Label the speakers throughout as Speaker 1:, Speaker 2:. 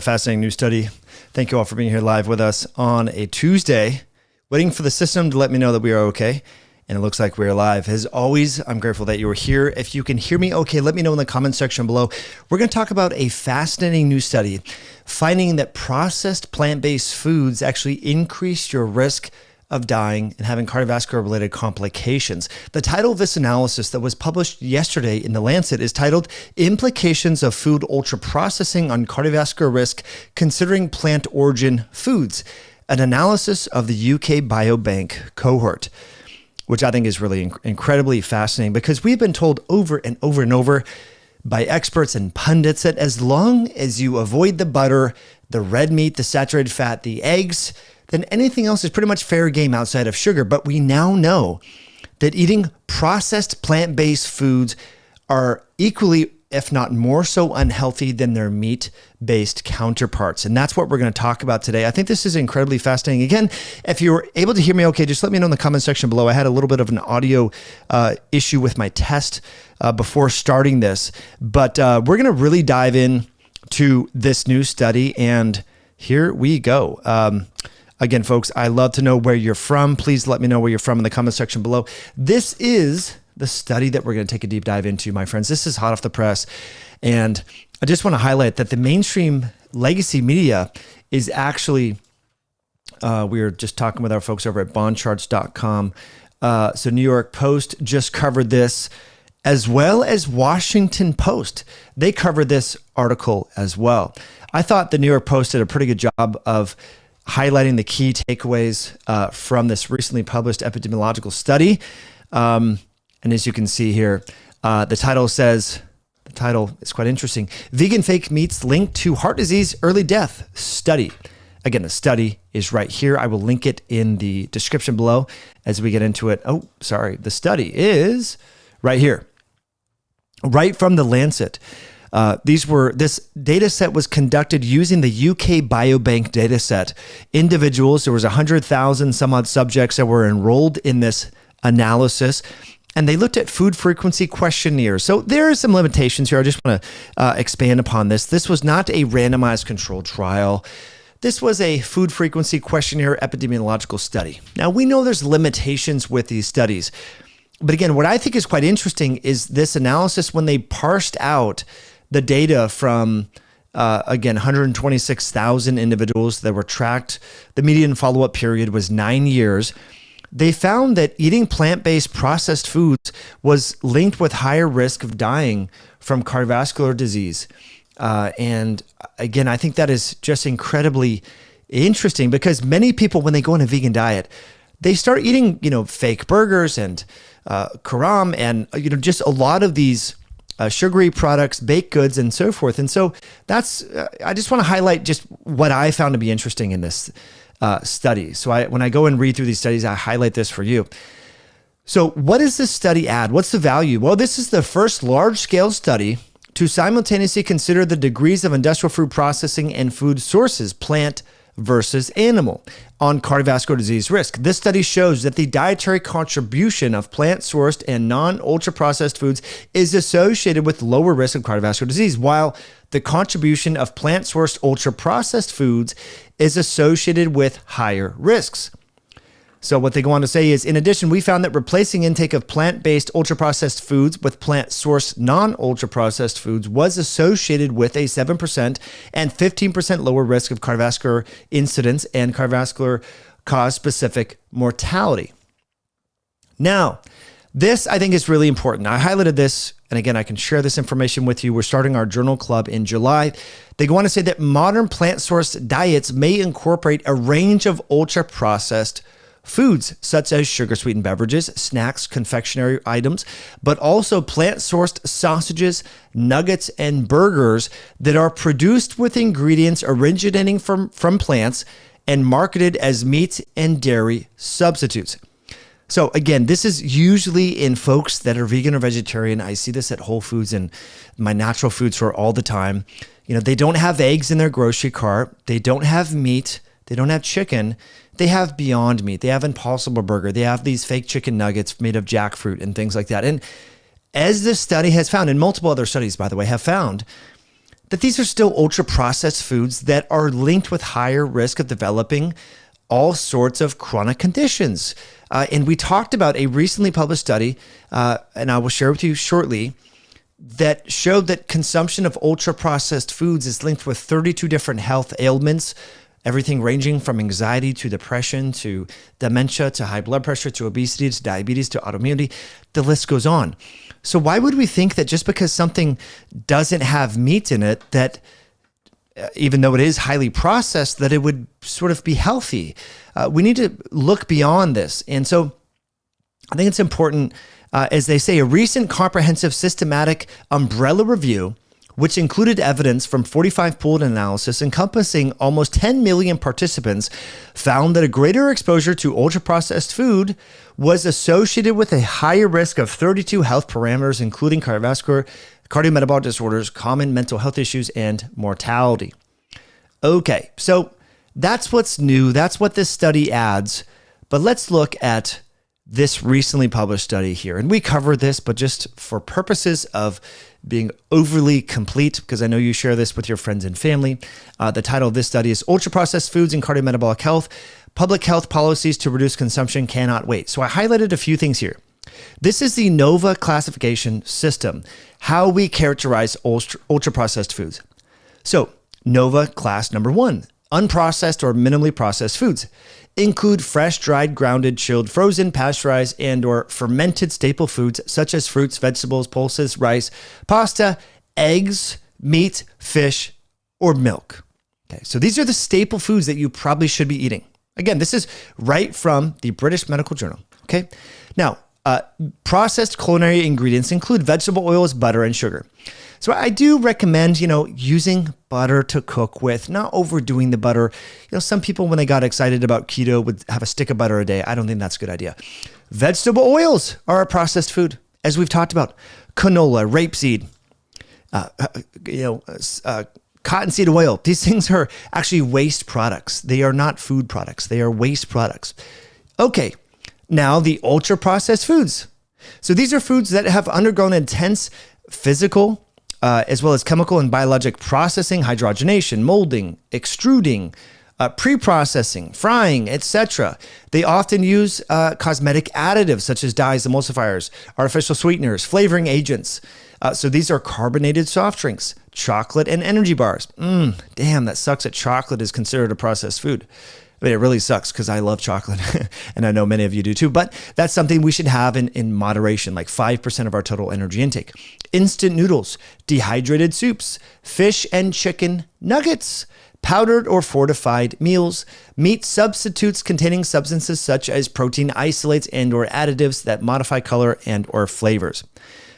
Speaker 1: Fascinating new study. Thank you all for being here live with us on a Tuesday, waiting for the system to let me know that we are okay. And it looks like we're live. As always, I'm grateful that you are here. If you can hear me okay, let me know in the comment section below. We're going to talk about a fascinating new study finding that processed plant-based foods actually increase your risk of dying and having cardiovascular related complications. The title of this analysis that was published yesterday in The Lancet is titled Implications of Food Ultra Processing on Cardiovascular Risk Considering Plant Origin Foods, an analysis of the UK Biobank cohort, which I think is really incredibly fascinating because we've been told over and over and over by experts and pundits that as long as you avoid the butter, the red meat, the saturated fat, the eggs, then anything else is pretty much fair game outside of sugar. But we now know that eating processed plant-based foods are equally, if not more so, unhealthy than their meat-based counterparts. And that's what we're going to talk about today. I think this is incredibly fascinating. Again, if you were able to hear me okay, just let me know in the comment section below. I had a little bit of an audio issue with my test before starting this. But we're going to really dive in to this new study. And here we go. Again, folks, I love to know where you're from. Please let me know where you're from in the comment section below. This is the study that we're going to take a deep dive into, my friends. This is hot off the press. And I just want to highlight that the mainstream legacy media is actually, we were just talking with our folks over at bondcharts.com. So New York Post just covered this, as well as Washington Post. They covered this article as well. I thought the New York Post did a pretty good job of highlighting the key takeaways from this recently published epidemiological study. And as you can see here, the title is quite interesting. Vegan fake meats linked to heart disease, early death study. Again, the study is right here. I will link it in the description below as we get into it. Oh, sorry. The study is right here, right from The Lancet. This data set was conducted using the UK Biobank data set. Individuals, there was 100,000 some odd subjects that were enrolled in this analysis, and they looked at food frequency questionnaires. So there are some limitations here. I just want to expand upon this. This was not a randomized controlled trial. This was a food frequency questionnaire epidemiological study. Now, we know there's limitations with these studies. But again, what I think is quite interesting is this analysis when they parsed out the data from, again, 126,000 individuals that were tracked. The median follow-up period was 9 years. They found that eating plant-based processed foods was linked with higher risk of dying from cardiovascular disease. And again, I think that is just incredibly interesting because many people, when they go on a vegan diet, they start eating, fake burgers and karam and, just a lot of these sugary products, baked goods, and so forth. And so that's, I just want to highlight just what I found to be interesting in this study. So when I go and read through these studies, I highlight this for you. So what does this study add? What's the value? Well, this is the first large-scale study to simultaneously consider the degrees of industrial food processing and food sources, plant versus animal, on cardiovascular disease risk. This study shows that the dietary contribution of plant-sourced and non-ultra-processed foods is associated with lower risk of cardiovascular disease, while the contribution of plant-sourced ultra-processed foods is associated with higher risks. So what they go on to say is, in addition, we found that replacing intake of plant-based ultra-processed foods with plant-sourced non-ultra-processed foods was associated with a 7% and 15% lower risk of cardiovascular incidence and cardiovascular cause-specific mortality. Now, this I think is really important. I highlighted this, and again, I can share this information with you. We're starting our journal club in July. They go on to say that modern plant-sourced diets may incorporate a range of ultra-processed foods such as sugar-sweetened beverages, snacks, confectionery items, but also plant-sourced sausages, nuggets, and burgers that are produced with ingredients originating from plants and marketed as meat and dairy substitutes. So again, this is usually in folks that are vegan or vegetarian. I see this at Whole Foods and my natural food store all the time. They don't have eggs in their grocery cart. They don't have meat. They don't have chicken. They have Beyond Meat. They have Impossible Burger. They have these fake chicken nuggets made of jackfruit and things like that. And as this study has found, and multiple other studies, by the way, have found that these are still ultra processed foods that are linked with higher risk of developing all sorts of chronic conditions. And we talked about a recently published study, and I will share with you shortly, that showed that consumption of ultra processed foods is linked with 32 different health ailments, everything ranging from anxiety to depression to dementia to high blood pressure to obesity to diabetes to autoimmunity. The list goes on. So why would we think that just because something doesn't have meat in it, that even though it is highly processed, that it would sort of be healthy? We need to look beyond this. And so I think it's important, as they say, a recent comprehensive systematic umbrella review, which included evidence from 45 pooled analysis encompassing almost 10 million participants, found that a greater exposure to ultra-processed food was associated with a higher risk of 32 health parameters, including cardiovascular, cardiometabolic disorders, common mental health issues, and mortality. Okay, so that's what's new. That's what this study adds. But let's look at this recently published study here. And we covered this, but just for purposes of being overly complete, because I know you share this with your friends and family, the title of this study is Ultra-Processed Foods and Cardiometabolic Health, Public Health Policies to Reduce Consumption Cannot Wait. So I highlighted a few things here. This is the NOVA classification system, how we characterize ultra-processed foods. So NOVA class number 1, unprocessed or minimally processed foods include fresh, dried, grounded, chilled, frozen, pasteurized, and or fermented staple foods such as fruits, vegetables, pulses, rice, pasta, eggs, meat, fish, or milk. Okay, so these are the staple foods that you probably should be eating. Again, this is right from the British Medical Journal. Okay, now processed culinary ingredients include vegetable oils, butter, and sugar. So I do recommend, using butter to cook with, not overdoing the butter. Some people, when they got excited about keto, would have a stick of butter a day. I don't think that's a good idea. Vegetable oils are a processed food, as we've talked about. Canola, rapeseed, cottonseed oil. These things are actually waste products. They are not food products. They are waste products. Okay, now the ultra-processed foods. So these are foods that have undergone intense physical, as well as chemical and biologic processing, hydrogenation, molding, extruding, pre-processing, frying, etc. They often use cosmetic additives such as dyes, emulsifiers, artificial sweeteners, flavoring agents. So these are carbonated soft drinks, chocolate, and energy bars. Damn, that sucks that chocolate is considered a processed food. I mean, it really sucks because I love chocolate and I know many of you do too, but that's something we should have in moderation, like 5% of our total energy intake. Instant noodles, dehydrated soups, fish and chicken nuggets, powdered or fortified meals, meat substitutes containing substances such as protein isolates and or additives that modify color and or flavors.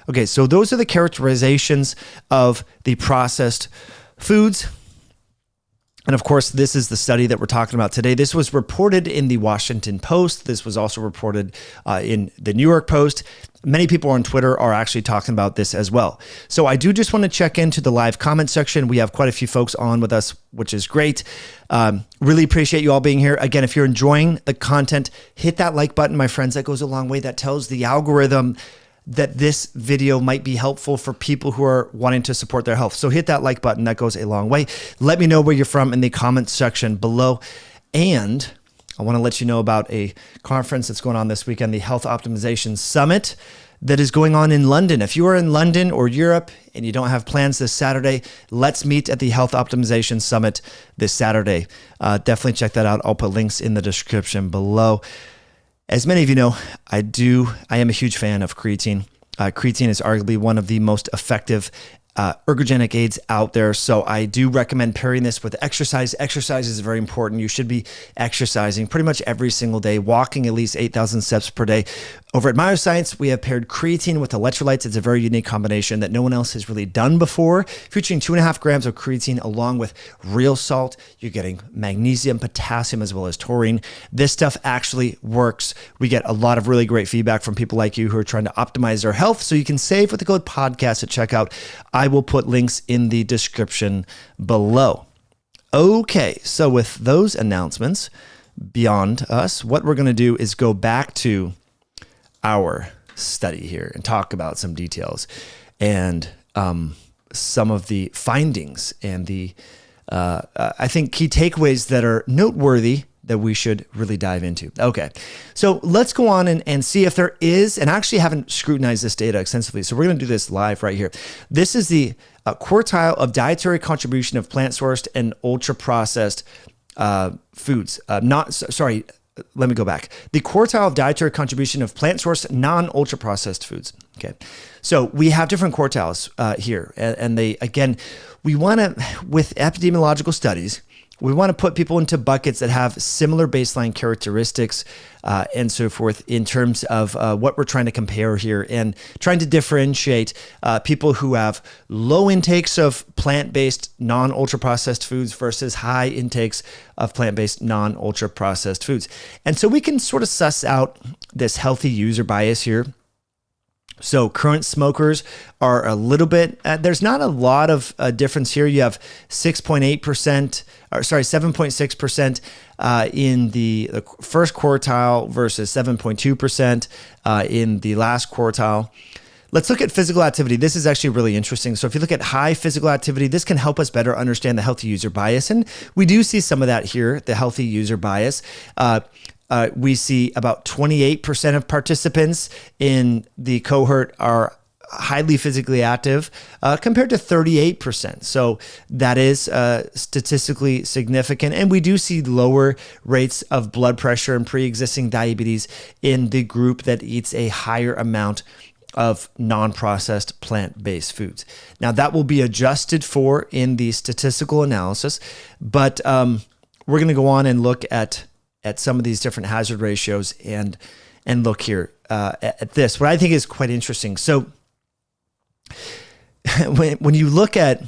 Speaker 1: Okay, so those are the characterizations of the processed foods. And of course, this is the study that we're talking about today. This was reported in the Washington Post. This was also reported in the New York Post. Many people on Twitter are actually talking about this as well. So I do just want to check into the live comment section. We have quite a few folks on with us, which is great. Really appreciate you all being here. Again, if you're enjoying the content, hit that like button, my friends. That goes a long way. That tells the algorithm that this video might be helpful for people who are wanting to support their health. So hit that like button. That goes a long way. Let me know where you're from in the comments section below. And I want to let you know about a conference that's going on this weekend, the Health Optimization Summit that is going on in London. If you are in London or Europe and you don't have plans this Saturday, let's meet at the Health Optimization Summit this Saturday. Definitely check that out. I'll put links in the description below. As many of you know, I am a huge fan of creatine. Creatine is arguably one of the most effective ergogenic aids out there. So I do recommend pairing this with exercise. Exercise is very important. You should be exercising pretty much every single day, walking at least 8,000 steps per day. Over at Myoscience, we have paired creatine with electrolytes. It's a very unique combination that no one else has really done before, featuring 2.5 grams of creatine along with real salt. You're getting magnesium, potassium, as well as taurine. This stuff actually works. We get a lot of really great feedback from people like you who are trying to optimize their health. So you can save with the code podcast at checkout. I will put links in the description below. Okay, so with those announcements beyond us, what we're going to do is go back to our study here and talk about some details. And some of the findings and the, I think, key takeaways that are noteworthy that we should really dive into. Okay, so let's go on and see if there is, and I actually haven't scrutinized this data extensively, so we're going to do this live right here. This is the quartile of dietary contribution of plant-sourced and ultra-processed foods. Let me go back. The quartile of dietary contribution of plant-sourced, non-ultra-processed foods. Okay, so we have different quartiles here, and they, again, we want to, with epidemiological studies, we want to put people into buckets that have similar baseline characteristics and so forth in terms of what we're trying to compare here, and trying to differentiate people who have low intakes of plant-based non-ultra-processed foods versus high intakes of plant-based non-ultra-processed foods. And so we can sort of suss out this healthy user bias here. So current smokers are a little bit, there's not a lot of difference here. You have 7.6% in the first quartile versus 7.2% in the last quartile. Let's look at physical activity. This is actually really interesting. So if you look at high physical activity, this can help us better understand the healthy user bias. And we do see some of that here, the healthy user bias. We see about 28% of participants in the cohort are highly physically active compared to 38%. So that is statistically significant. And we do see lower rates of blood pressure and pre-existing diabetes in the group that eats a higher amount of non-processed plant-based foods. Now that will be adjusted for in the statistical analysis, but we're going to go on and look at some of these different hazard ratios and look here at this. What I think is quite interesting. So when you look at,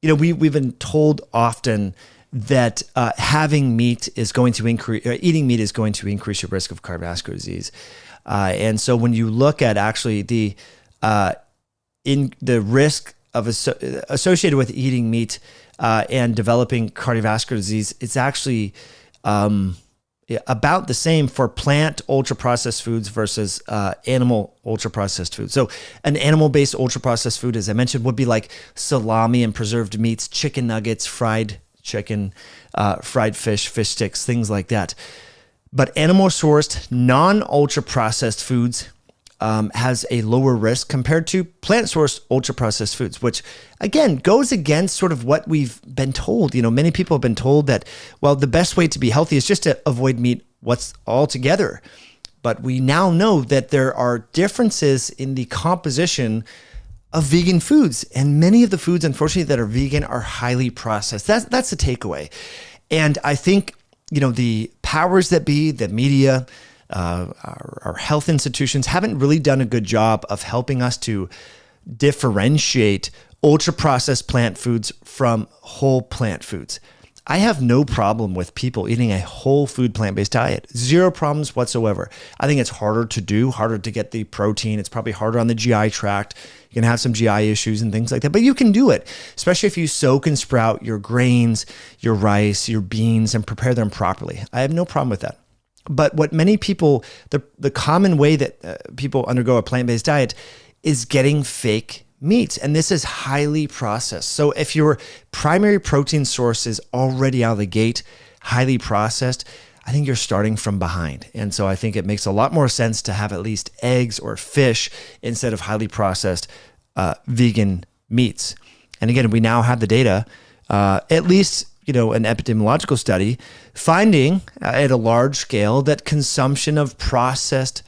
Speaker 1: we've been told often that having meat is going to increase, eating meat is going to increase your risk of cardiovascular disease. And so when you look at actually the risk of associated with eating meat and developing cardiovascular disease, it's actually about the same for plant ultra-processed foods versus animal ultra-processed foods. So an animal-based ultra-processed food, as I mentioned, would be like salami and preserved meats, chicken nuggets, fried chicken, fried fish, fish sticks, things like that. But animal-sourced, non-ultra-processed foods has a lower risk compared to plant-sourced ultra-processed foods, which again goes against sort of what we've been told. Many people have been told that, well, the best way to be healthy is just to avoid meat altogether. But we now know that there are differences in the composition of vegan foods, and many of the foods, unfortunately, that are vegan are highly processed. That's the takeaway. And I think, the powers that be, the media, our health institutions haven't really done a good job of helping us to differentiate ultra-processed plant foods from whole plant foods. I have no problem with people eating a whole food plant-based diet. Zero problems whatsoever. I think it's harder to do, harder to get the protein. It's probably harder on the GI tract. You can have some GI issues and things like that, but you can do it, especially if you soak and sprout your grains, your rice, your beans, and prepare them properly. I have no problem with that. But what many people, the common way that people undergo a plant-based diet is getting fake meats. And this is highly processed. So if your primary protein source is already out of the gate, highly processed, I think you're starting from behind. And so I think it makes a lot more sense to have at least eggs or fish instead of highly processed vegan meats. And again, we now have the data, at least an epidemiological study finding at a large scale that consumption of processed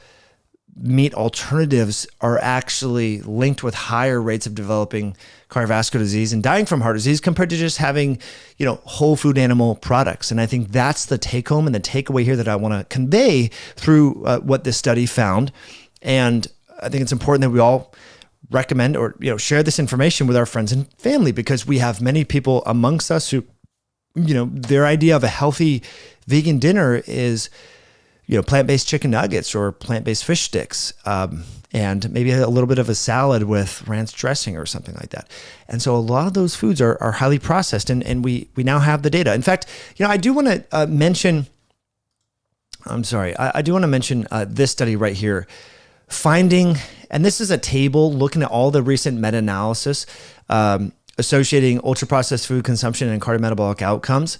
Speaker 1: meat alternatives are actually linked with higher rates of developing cardiovascular disease and dying from heart disease compared to just having, whole food animal products. And I think that's the take home and the takeaway here that I want to convey through what this study found. And I think it's important that we all recommend or, share this information with our friends and family, because we have many people amongst us who, their idea of a healthy vegan dinner is, plant-based chicken nuggets or plant-based fish sticks, and maybe a little bit of a salad with ranch dressing or something like that. And so a lot of those foods are highly processed, and we now have the data. In fact, I do want to mention, I do want to mention this study right here finding, and this is a table looking at all the recent meta-analysis associating ultra-processed food consumption and cardiometabolic outcomes.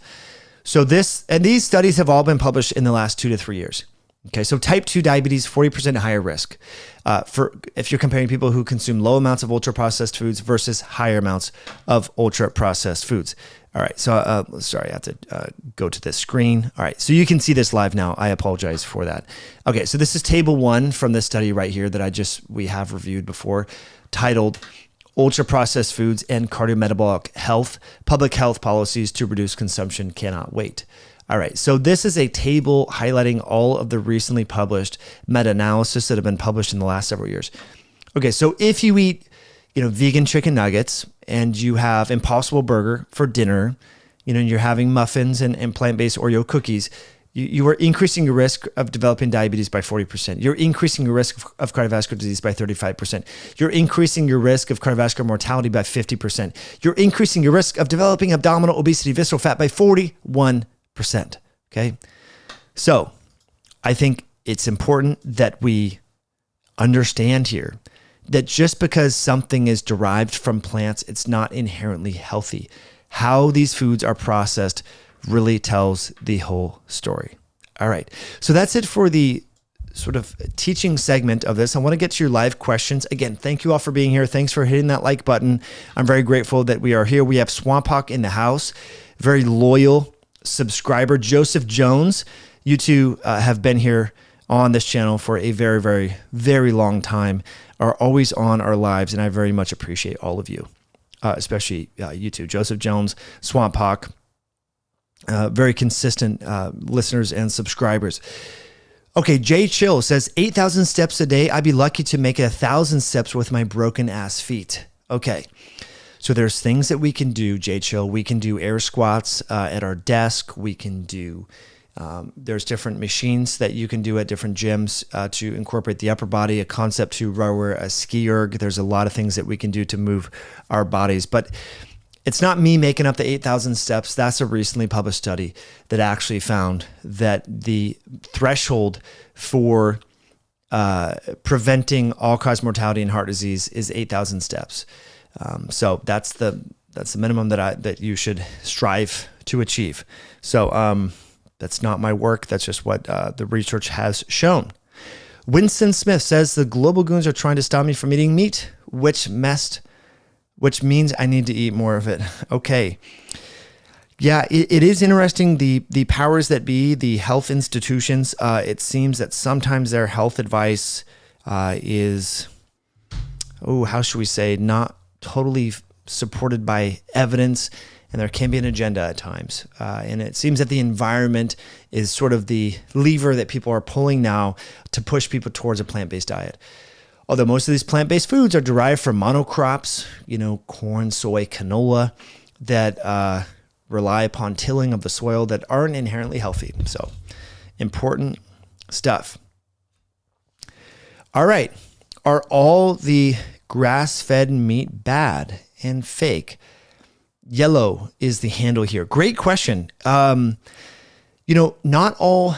Speaker 1: So these studies have all been published in the last 2 to 3 years. Okay, so type 2 diabetes, 40% higher risk if you're comparing people who consume low amounts of ultra-processed foods versus higher amounts of ultra-processed foods. All right, so sorry, I have to go to the screen. All right, so you can see this live now. I apologize for that. Okay, so this is table 1 from this study right here that we have reviewed before, titled Ultra-Processed Foods and Cardiometabolic Health, Public Health Policies to Reduce Consumption Cannot Wait. All right, so this is a table highlighting all of the recently published meta-analysis that have been published in the last several years. Okay, so if you eat, vegan chicken nuggets and you have Impossible Burger for dinner, and you're having muffins and plant-based Oreo cookies, you are increasing your risk of developing diabetes by 40%. You're increasing your risk of cardiovascular disease by 35%. You're increasing your risk of cardiovascular mortality by 50%. You're increasing your risk of developing abdominal obesity, visceral fat by 41%. Okay. So I think it's important that we understand here that just because something is derived from plants, it's not inherently healthy. How these foods are processed really tells the whole story. All right. So that's it for the sort of teaching segment of this. I want to get to your live questions. Again, thank you all for being here. Thanks for hitting that like button. I'm very grateful that we are here. We have Swamp Hawk in the house, very loyal subscriber, Joseph Jones. You two have been here on this channel for a very, very, very long time, are always on our lives, and I very much appreciate all of you, especially you two, Joseph Jones, Swamp Hawk, very consistent listeners and subscribers. Okay, Jay Chill says, 8,000 steps a day. I'd be lucky to make 1,000 steps with my broken ass feet. Okay. So there's things that we can do, Jay Chill. We can do air squats at our desk. We can do, there's different machines that you can do at different gyms to incorporate the upper body, a concept to lower a ski erg. There's a lot of things that we can do to move our bodies. But it's not me making up the 8,000 steps. That's a recently published study that actually found that the threshold for preventing all-cause mortality and heart disease is 8,000 steps. So that's the minimum that you should strive to achieve. So that's not my work. That's just what the research has shown. Winston Smith says the global goons are trying to stop me from eating meat, which means I need to eat more of it. Okay. Yeah, it is interesting. The powers that be, the health institutions, it seems that sometimes their health advice is, how should we say, not totally supported by evidence, and there can be an agenda at times. And it seems that the environment is sort of the lever that people are pulling now to push people towards a plant-based diet. Although most of these plant-based foods are derived from monocrops, corn, soy, canola, that rely upon tilling of the soil that aren't inherently healthy. So important stuff. All right. Are all the grass-fed meat bad and fake? Yellow is the handle here. Great question. Not all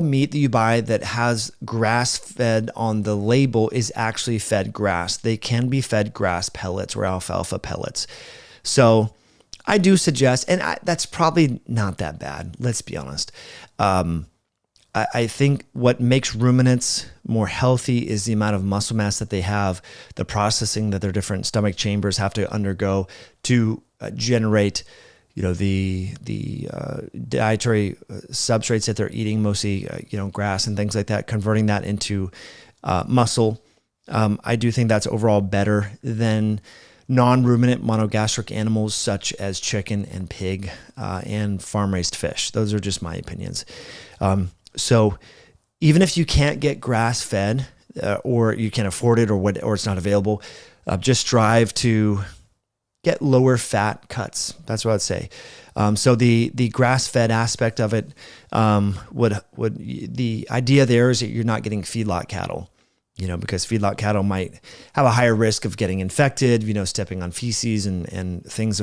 Speaker 1: meat that you buy that has grass-fed on the label is actually fed grass. They can be fed grass pellets or alfalfa pellets. So I do suggest, and that's probably not that bad, let's be honest. I think what makes ruminants more healthy is the amount of muscle mass that they have, the processing that their different stomach chambers have to undergo to generate, the dietary substrates that they're eating, mostly, grass and things like that, converting that into muscle. I do think that's overall better than non-ruminant monogastric animals such as chicken and pig and farm-raised fish. Those are just my opinions. So even if you can't get grass-fed or you can't afford it or it's not available, just strive to get lower fat cuts. That's what I'd say. So the grass-fed aspect of it the idea there is that you're not getting feedlot cattle, because feedlot cattle might have a higher risk of getting infected, stepping on feces and things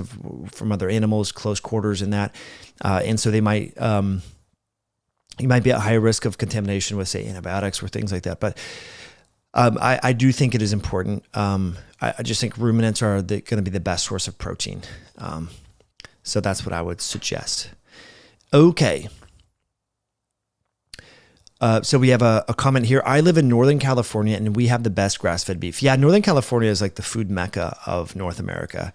Speaker 1: from other animals, close quarters and that. And so they might you might be at higher risk of contamination with, say, antibiotics or things like that. But I do think it is important. I just think ruminants are going to be the best source of protein. So that's what I would suggest. Okay. So we have a comment here. I live in Northern California and we have the best grass-fed beef. Yeah, Northern California is like the food mecca of North America,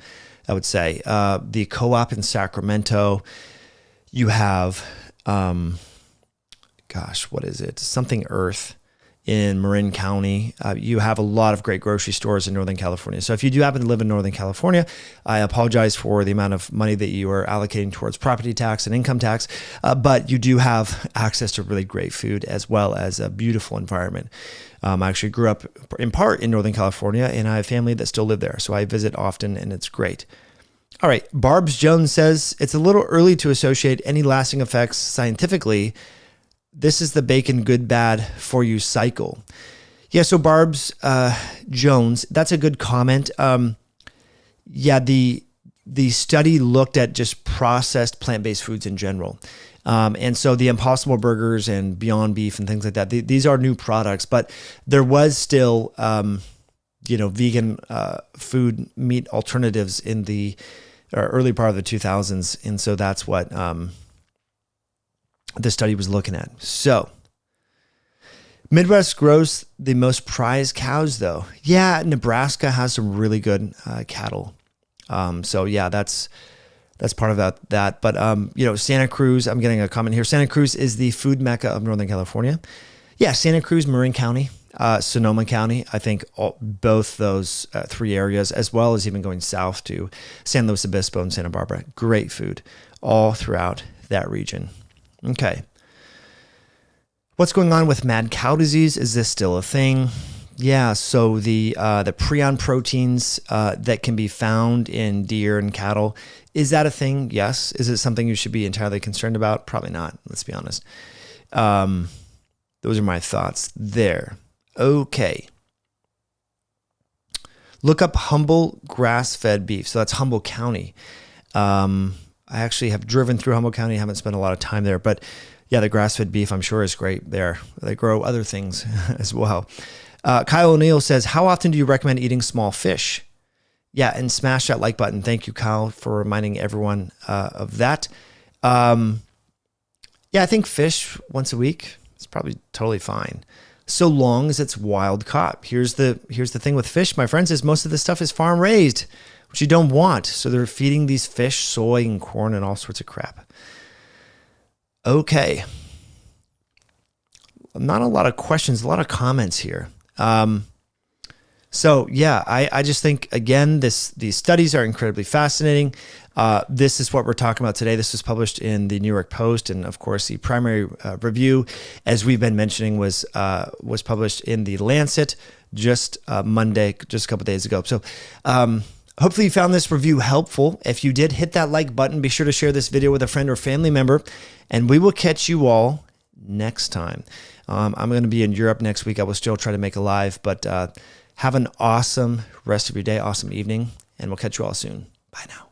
Speaker 1: I would say. The co-op in Sacramento, you have, what is it? Something Earth in Marin County. You have a lot of great grocery stores in Northern California. So if you do happen to live in Northern California, I apologize for the amount of money that you are allocating towards property tax and income tax, but you do have access to really great food as well as a beautiful environment. I actually grew up in part in Northern California, and I have family that still live there. So I visit often, and it's great. All right, Barb's Jones says, it's a little early to associate any lasting effects scientifically. This is the bacon good, bad for you cycle. Yeah, so Barb's Jones, that's a good comment. Yeah, the study looked at just processed plant-based foods in general. And so the Impossible Burgers and Beyond Beef and things like that, these are new products, but there was still, vegan food meat alternatives in the early part of the 2000s. And so that's what the study was looking at. So Midwest grows the most prized cows though. Yeah, Nebraska has some really good cattle. So yeah, that's part of that. But Santa Cruz, I'm getting a comment here. Santa Cruz is the food mecca of Northern California. Yeah, Santa Cruz, Marin County, Sonoma County. I think both those three areas, as well as even going south to San Luis Obispo and Santa Barbara. Great food all throughout that region. Okay. What's going on with mad cow disease? Is this still a thing? Yeah, so the prion proteins that can be found in deer and cattle, is that a thing? Yes. Is it something you should be entirely concerned about? Probably not, let's be honest. Those are my thoughts there. Okay. Look up Humble grass-fed beef. So that's Humboldt County. I actually have driven through Humboldt County. I haven't spent a lot of time there, but yeah, the grass-fed beef I'm sure is great there. They grow other things as well. Kyle O'Neill says, how often do you recommend eating small fish? Yeah, and smash that like button. Thank you, Kyle, for reminding everyone of that. Yeah, I think fish once a week is probably totally fine, so long as it's wild caught. Here's the thing with fish, my friends, is most of this stuff is farm raised, which you don't want. So they're feeding these fish soy and corn and all sorts of crap. Okay. Not a lot of questions, a lot of comments here. So yeah, I just think, again, these studies are incredibly fascinating. This is what we're talking about today. This was published in the New York Post. And of course, the primary review, as we've been mentioning, was published in the Lancet just Monday, just a couple days ago. So hopefully you found this review helpful. If you did, hit that like button. Be sure to share this video with a friend or family member, and we will catch you all next time. I'm going to be in Europe next week. I will still try to make a live, but have an awesome rest of your day, awesome evening, and we'll catch you all soon. Bye now.